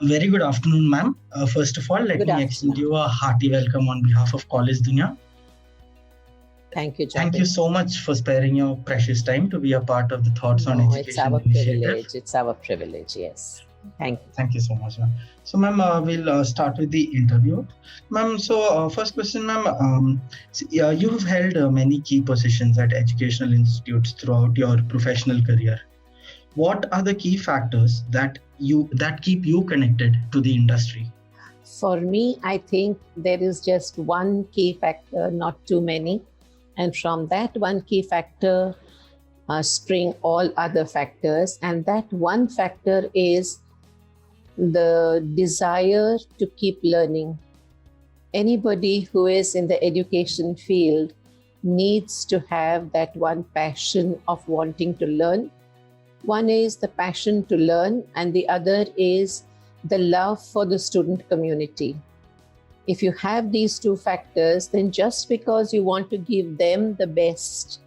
Very good afternoon, ma'am. First of all, let Good me extend afternoon. you a hearty welcome on behalf of College Dunya. Thank you, Thank you Javed. so much for sparing your precious time to be a part of the Thoughts on No, it's Education our initiative. privilege. It's our privilege. Yes. Thank you. Thank you so much, ma'am. So, ma'am, we'll start with the interview. Ma'am, so first question, ma'am. You have held many key positions at educational institutes throughout your professional career. What are the key factors that keep you connected to the industry? For me, I think there is just one key factor, not too many. And from that one key factor spring all other factors. And that one factor is the desire to keep learning. Anybody who is in the education field needs to have that one passion of wanting to learn. One is the passion to learn, and the other is the love for the student community. If you have these two factors, then just because you want to give them the best,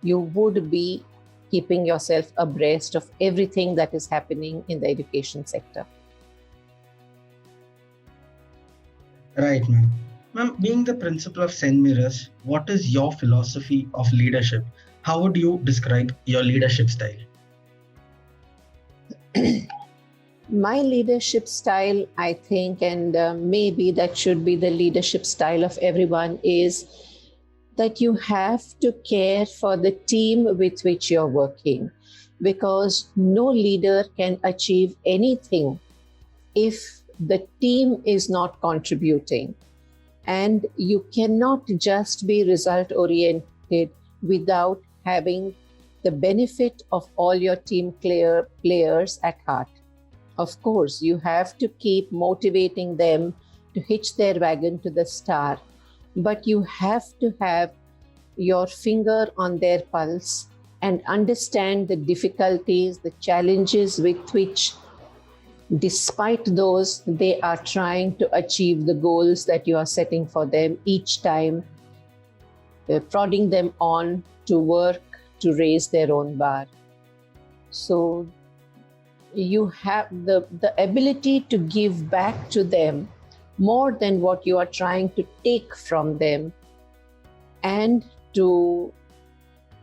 you would be keeping yourself abreast of everything that is happening in the education sector. Right, ma'am. Ma'am, being the principal of St. Mirrors, what is your philosophy of leadership? How would you describe your leadership style? My leadership style, I think, and maybe that should be the leadership style of everyone, is that you have to care for the team with which you're working, because no leader can achieve anything if the team is not contributing. And you cannot just be result oriented without having the benefit of all your team players at heart. Of course, you have to keep motivating them to hitch their wagon to the star, but you have to have your finger on their pulse and understand the difficulties, the challenges with which, despite those, they are trying to achieve the goals that you are setting for them each time, prodding them on to work to raise their own bar. So you have the ability to give back to them more than what you are trying to take from them, and to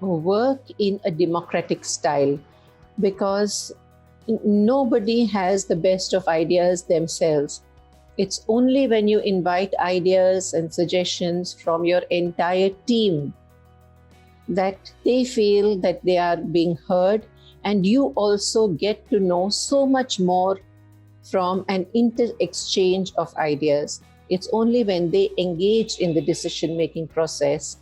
work in a democratic style, because nobody has the best of ideas themselves. It's only when you invite ideas and suggestions from your entire team that they feel that they are being heard, and you also get to know so much more from an inter-exchange of ideas. It's only when they engage in the decision-making process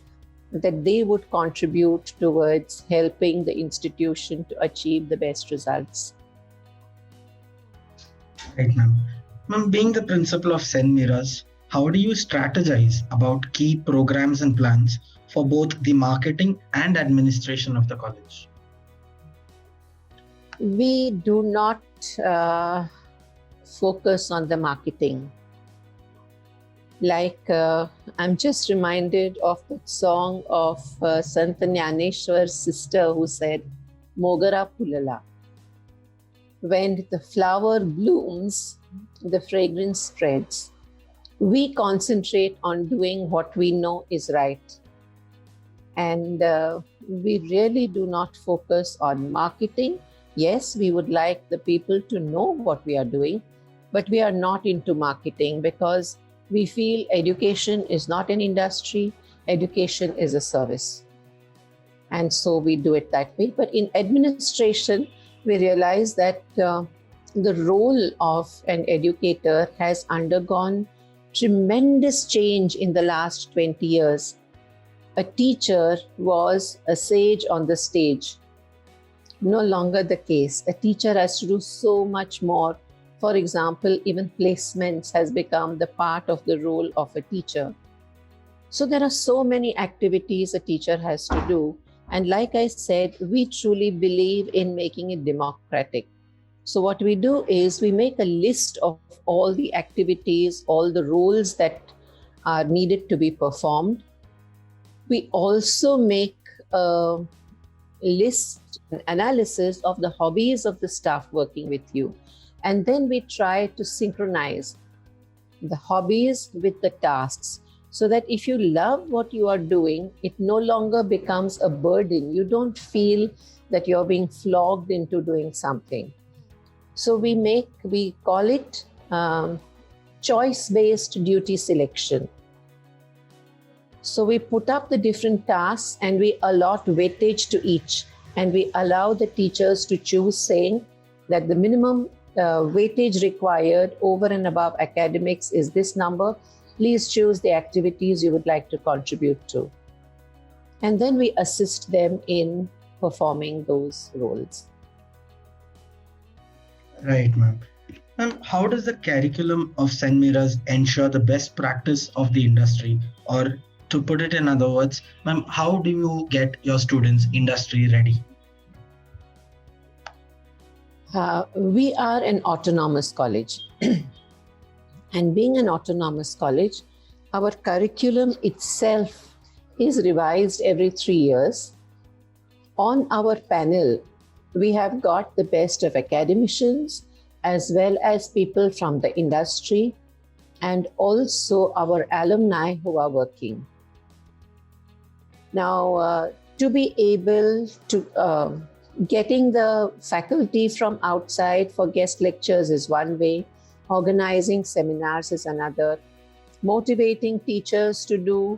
that they would contribute towards helping the institution to achieve the best results. Right, ma'am. Ma'am, being the principal of St. Mirrors, how do you strategize about key programs and plans for both the marketing and administration of the college? We do not focus on the marketing. Like, I'm just reminded of that song of Sant Jnaneshwar's sister who said, Mogara Pulala. When the flower blooms, the fragrance spreads. We concentrate on doing what we know is right. And we really do not focus on marketing. Yes, we would like the people to know what we are doing, but we are not into marketing because we feel education is not an industry, education is a service. And so we do it that way. But in administration, we realize that the role of an educator has undergone tremendous change in the last 20 years. A teacher was a sage on the stage. No longer the case. A teacher has to do so much more. For example, even placements has become the part of the role of a teacher. So there are so many activities a teacher has to do. And like I said, we truly believe in making it democratic. So what we do is we make a list of all the activities, all the roles that are needed to be performed. We also make a list, an analysis of the hobbies of the staff working with you. And then we try to synchronize the hobbies with the tasks, so that if you love what you are doing, it no longer becomes a burden. You don't feel that you're being flogged into doing something. So we call it choice-based duty selection. So we put up the different tasks and we allot weightage to each, and we allow the teachers to choose, saying that the minimum weightage required over and above academics is this number. Please choose the activities you would like to contribute to. And then we assist them in performing those roles. Right, ma'am. Ma'am, how does the curriculum of St. Mira's ensure the best practice of the industry? Or to put it in other words, ma'am, how do you get your students industry ready? We are an autonomous college. And being an autonomous college, our curriculum itself is revised every 3 years. On our panel, we have got the best of academicians as well as people from the industry, and also our alumni who are working. Now, to be able to getting the faculty from outside for guest lectures is one way, organizing seminars is another, motivating teachers to do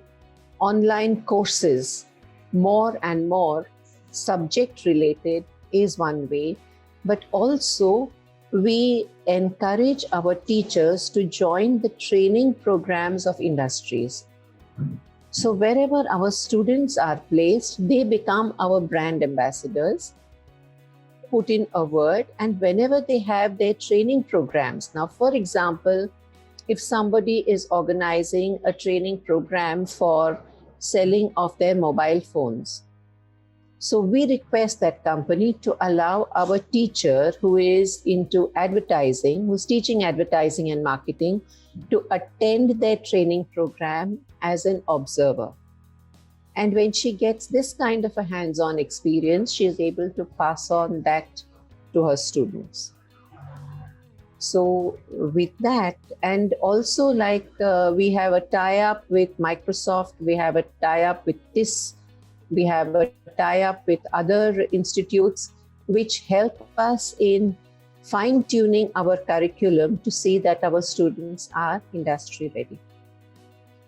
online courses more and more subject related is one way, but also we encourage our teachers to join the training programs of industries. So wherever our students are placed, they become our brand ambassadors, put in a word, and whenever they have their training programs. Now, for example, if somebody is organizing a training program for selling of their mobile phones, so we request that company to allow our teacher who is into advertising, who's teaching advertising and marketing, to attend their training program as an observer. And when she gets this kind of a hands-on experience, she is able to pass on that to her students. So with that, and also like we have a tie-up with Microsoft, we have a tie-up with TIS, we have a tie-up with other institutes which help us in fine-tuning our curriculum to see that our students are industry ready.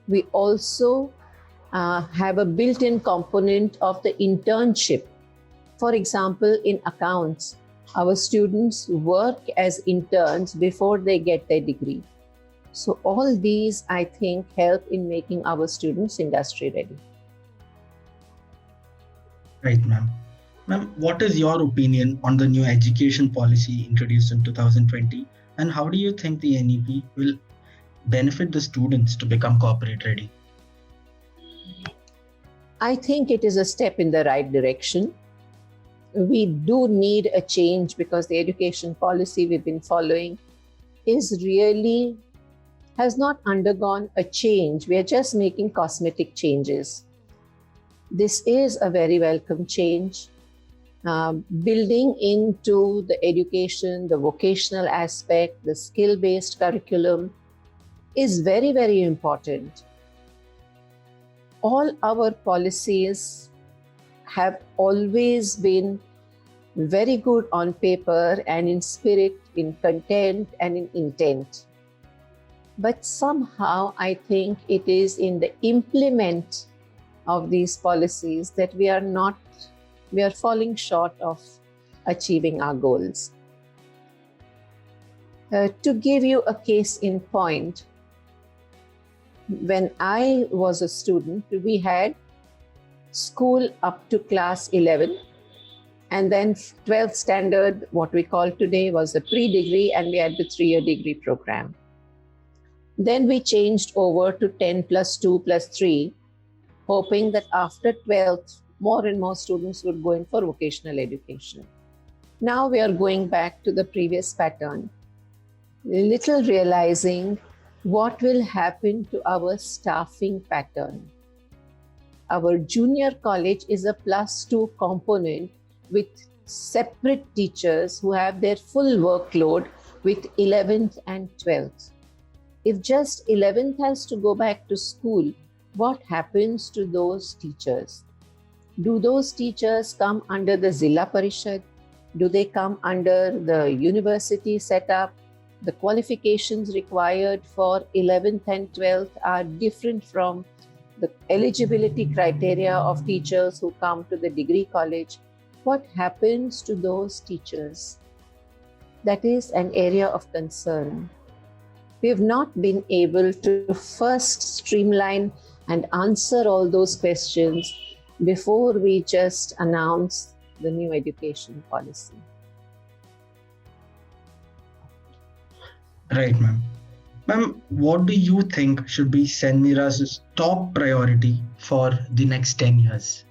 We also have a built-in component of the internship. For example, in accounts, our students work as interns before they get their degree. So all these, I think, help in making our students industry ready. Right, ma'am. Ma'am, what is your opinion on the new education policy introduced in 2020? And how do you think the NEP will benefit the students to become corporate ready? I think it is a step in the right direction. We do need a change because the education policy we've been following has not undergone a change. We are just making cosmetic changes. This is a very welcome change. Building into the education, the vocational aspect, the skill-based curriculum is very, very important. All our policies have always been very good on paper and in spirit, in content and in intent. But somehow I think it is in the implement of these policies that we are falling short of achieving our goals. To give you a case in point, when I was a student, we had school up to class 11, and then 12th standard, what we call today, was the pre-degree, and we had the 3-year degree program. Then we changed over to 10 plus 2 plus 3, hoping that after 12th, more and more students would go in for vocational education. Now we are going back to the previous pattern, little realizing what will happen to our staffing pattern. Our junior college is a +2 component with separate teachers who have their full workload with 11th and 12th. If just 11th has to go back to school, what happens to those teachers? Do those teachers come under the Zilla Parishad? Do they come under the university setup? The qualifications required for 11th and 12th are different from the eligibility criteria of teachers who come to the degree college. What happens to those teachers? That is an area of concern. We have not been able to first streamline and answer all those questions before we just announce the new education policy. Right, ma'am. Ma'am, what do you think should be St. Mira's top priority for the next 10 years?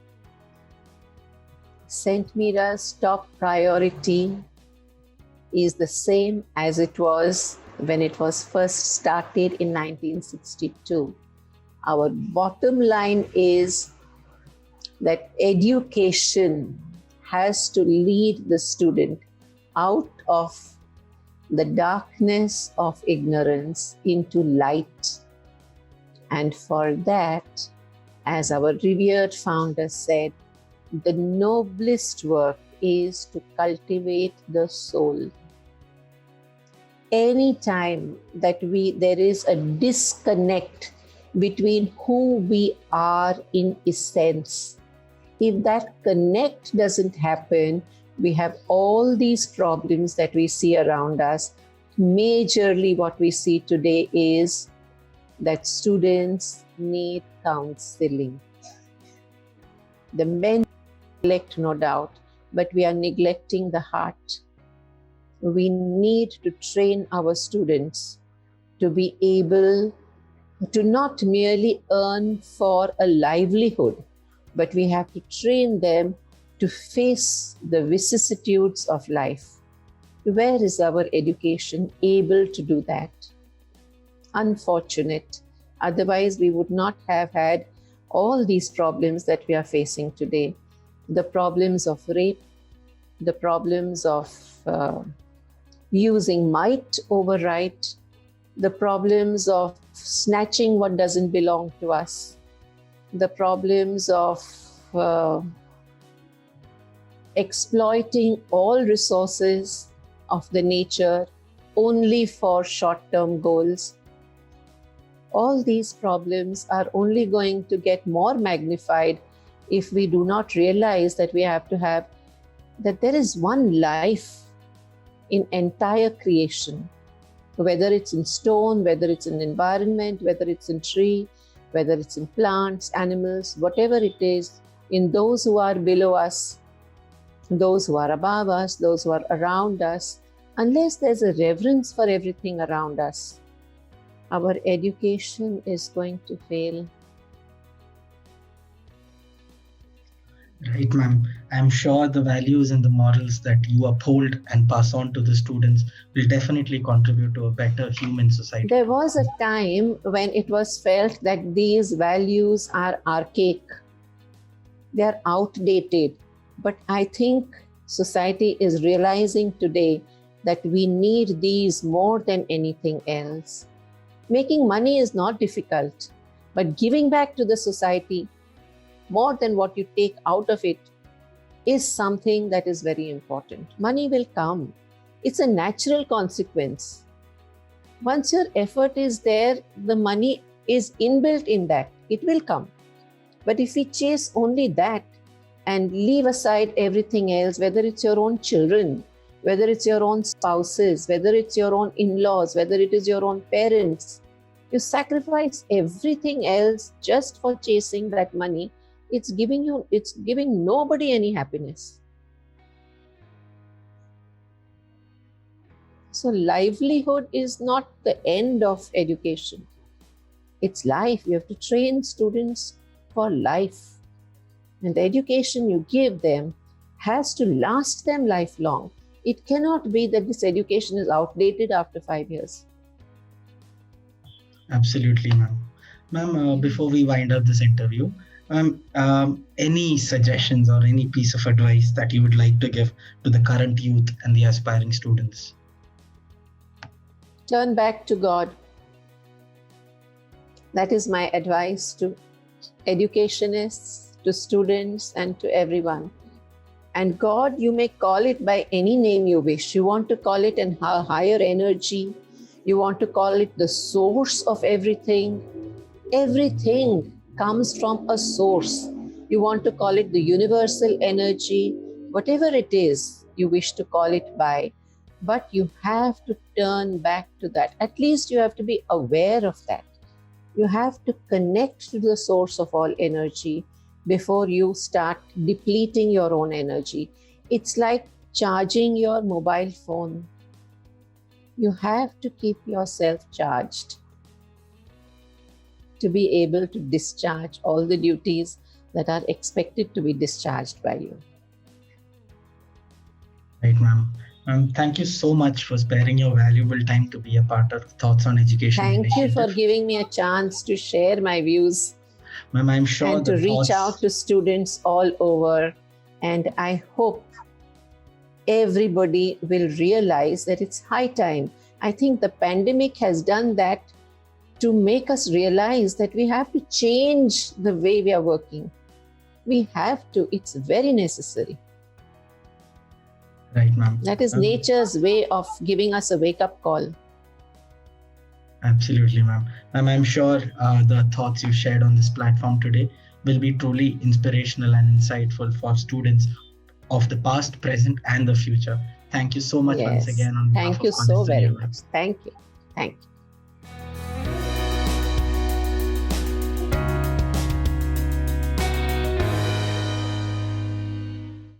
St. Mira's top priority is the same as it was when it was first started in 1962. Our bottom line is that education has to lead the student out of the darkness of ignorance into light. And for that, as our revered founder said, the noblest work is to cultivate the soul. Any time that there is a disconnect between who we are in essence, if that connect doesn't happen, we have all these problems that we see around us. Majorly what we see today is that students need counseling. The men neglect, no doubt, but we are neglecting the heart. We need to train our students to be able to not merely earn for a livelihood, but we have to train them to face the vicissitudes of life. Where is our education able to do that? Unfortunate. Otherwise, we would not have had all these problems that we are facing today. The problems of rape, the problems of using might over right, the problems of snatching what doesn't belong to us, the problems of exploiting all resources of the nature only for short-term goals. All these problems are only going to get more magnified if we do not realize that we have to have, that there is one life in entire creation, whether it's in stone, whether it's in environment, whether it's in tree, whether it's in plants, animals, whatever it is, in those who are below us, those who are above us, those who are around us. Unless there's a reverence for everything around us, our education is going to fail. Right, ma'am. I'm sure the values and the morals that you uphold and pass on to the students will definitely contribute to a better human society. There was a time when it was felt that these values are archaic, they are outdated. But I think society is realizing today that we need these more than anything else. Making money is not difficult, but giving back to the society more than what you take out of it is something that is very important. Money will come. It's a natural consequence. Once your effort is there, the money is inbuilt in that. It will come. But if we chase only that and leave aside everything else, whether it's your own children, whether it's your own spouses, whether it's your own in-laws, whether it is your own parents, you sacrifice everything else just for chasing that money, it's giving nobody any happiness. So livelihood is not the end of education. It's life. You have to train students for life. And the education you give them has to last them lifelong. It cannot be that this education is outdated after 5 years. Absolutely, ma'am. Ma'am, before we wind up this interview, ma'am, any suggestions or any piece of advice that you would like to give to the current youth and the aspiring students? Turn back to God. That is my advice to educationists, to students, and to everyone. And God, you may call it by any name you wish. You want to call it a higher energy. You want to call it the source of everything. Everything comes from a source. You want to call it the universal energy, whatever it is you wish to call it by. But you have to turn back to that. At least you have to be aware of that. You have to connect to the source of all energy before you start depleting your own energy. It's like charging your mobile phone. You have to keep yourself charged to be able to discharge all the duties that are expected to be discharged by you. Right, ma'am. Thank you so much for sparing your valuable time to be a part of Thoughts on Education. Thank you for initiative. giving me a chance to share my views Ma'am, I'm sure and to the reach thoughts- out to students all over. And I hope everybody will realize that it's high time. I think the pandemic has done that to make us realize that we have to change the way we are working. We have to, it's very necessary. Right, ma'am. That is nature's way of giving us a wake-up call. Absolutely, ma'am. Ma'am, I'm sure the thoughts you shared on this platform today will be truly inspirational and insightful for students of the past, present, and the future. Thank you so much once Yes. again. On behalf Thank of you so Congress very India. much. Thank you. Thank you.